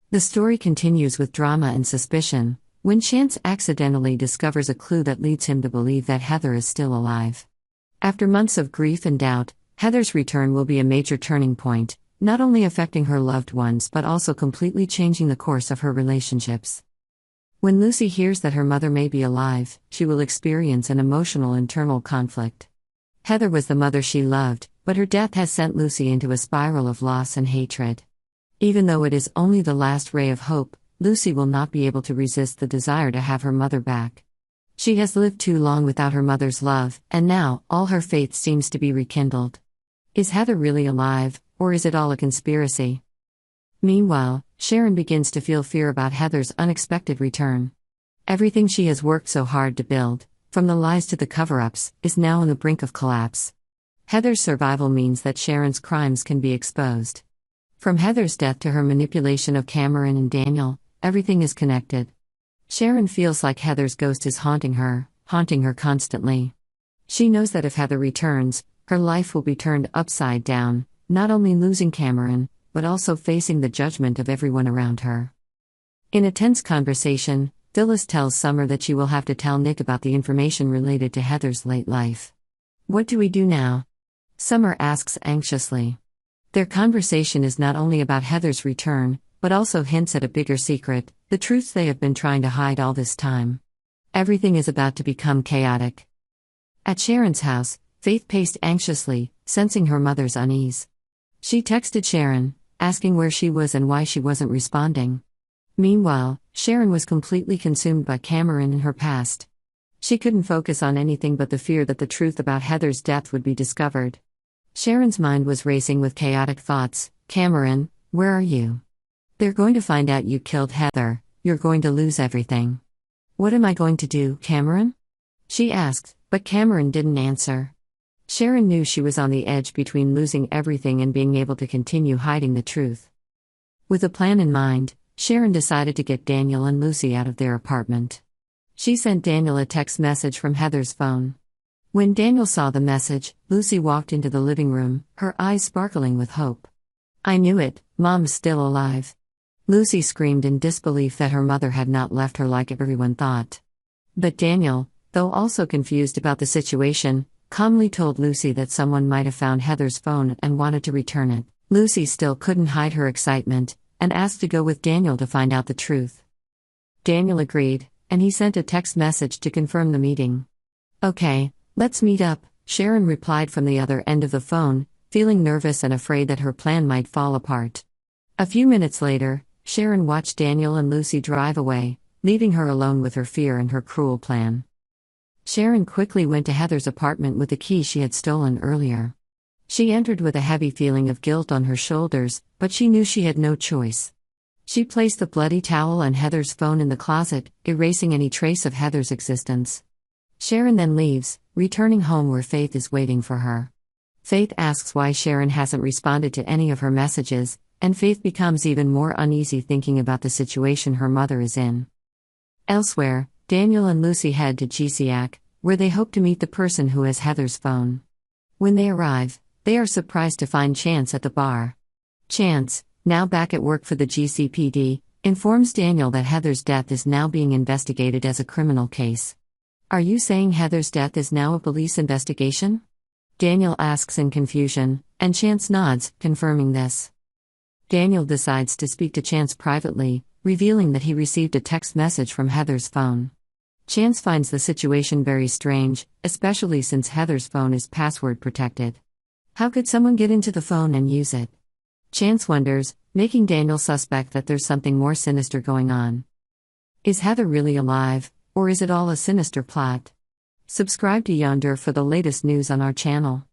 The story continues with drama and suspicion, when Chance accidentally discovers a clue that leads him to believe that Heather is still alive. After months of grief and doubt, Heather's return will be a major turning point, not only affecting her loved ones but also completely changing the course of her relationships. When Lucy hears that her mother may be alive, she will experience an emotional internal conflict. Heather was the mother she loved, but her death has sent Lucy into a spiral of loss and hatred. Even though it is only the last ray of hope, Lucy will not be able to resist the desire to have her mother back. She has lived too long without her mother's love, and now, all her faith seems to be rekindled. Is Heather really alive, or is it all a conspiracy? Meanwhile, Sharon begins to feel fear about Heather's unexpected return. Everything she has worked so hard to build, from the lies to the cover-ups, is now on the brink of collapse. Heather's survival means that Sharon's crimes can be exposed. From Heather's death to her manipulation of Cameron and Daniel, everything is connected. Sharon feels like Heather's ghost is haunting her constantly. She knows that if Heather returns, her life will be turned upside down, not only losing Cameron, but also facing the judgment of everyone around her. In a tense conversation, Phyllis tells Summer that she will have to tell Nick about the information related to Heather's late life. "What do we do now?" Summer asks anxiously. Their conversation is not only about Heather's return, but also hints at a bigger secret, the truths they have been trying to hide all this time. Everything is about to become chaotic. At Sharon's house, Faith paced anxiously, sensing her mother's unease. She texted Sharon, asking where she was and why she wasn't responding. Meanwhile, Sharon was completely consumed by Cameron and her past. She couldn't focus on anything but the fear that the truth about Heather's death would be discovered. Sharon's mind was racing with chaotic thoughts. "Cameron, where are you? They're going to find out you killed Heather, you're going to lose everything. What am I going to do, Cameron?" she asked, but Cameron didn't answer. Sharon knew she was on the edge between losing everything and being able to continue hiding the truth. With a plan in mind, Sharon decided to get Daniel and Lucy out of their apartment. She sent Daniel a text message from Heather's phone. When Daniel saw the message, Lucy walked into the living room, her eyes sparkling with hope. "I knew it, Mom's still alive." Lucy screamed in disbelief that her mother had not left her like everyone thought. But Daniel, though also confused about the situation, calmly told Lucy that someone might have found Heather's phone and wanted to return it. Lucy still couldn't hide her excitement, and asked to go with Daniel to find out the truth. Daniel agreed, and he sent a text message to confirm the meeting. "Okay, let's meet up," Sharon replied from the other end of the phone, feeling nervous and afraid that her plan might fall apart. A few minutes later, Sharon watched Daniel and Lucy drive away, leaving her alone with her fear and her cruel plan. Sharon quickly went to Heather's apartment with the key she had stolen earlier. She entered with a heavy feeling of guilt on her shoulders, but she knew she had no choice. She placed the bloody towel and Heather's phone in the closet, erasing any trace of Heather's existence. Sharon then leaves, returning home where Faith is waiting for her. Faith asks why Sharon hasn't responded to any of her messages, and Faith becomes even more uneasy thinking about the situation her mother is in. Elsewhere, Daniel and Lucy head to GCAC, where they hope to meet the person who has Heather's phone. When they arrive, they are surprised to find Chance at the bar. Chance, now back at work for the GCPD, informs Daniel that Heather's death is now being investigated as a criminal case. "Are you saying Heather's death is now a police investigation?" Daniel asks in confusion, and Chance nods, confirming this. Daniel decides to speak to Chance privately, revealing that he received a text message from Heather's phone. Chance finds the situation very strange, especially since Heather's phone is password protected. How could someone get into the phone and use it? Chance wonders, making Daniel suspect that there's something more sinister going on. Is Heather really alive, or is it all a sinister plot? Subscribe to Y&R for the latest news on our channel.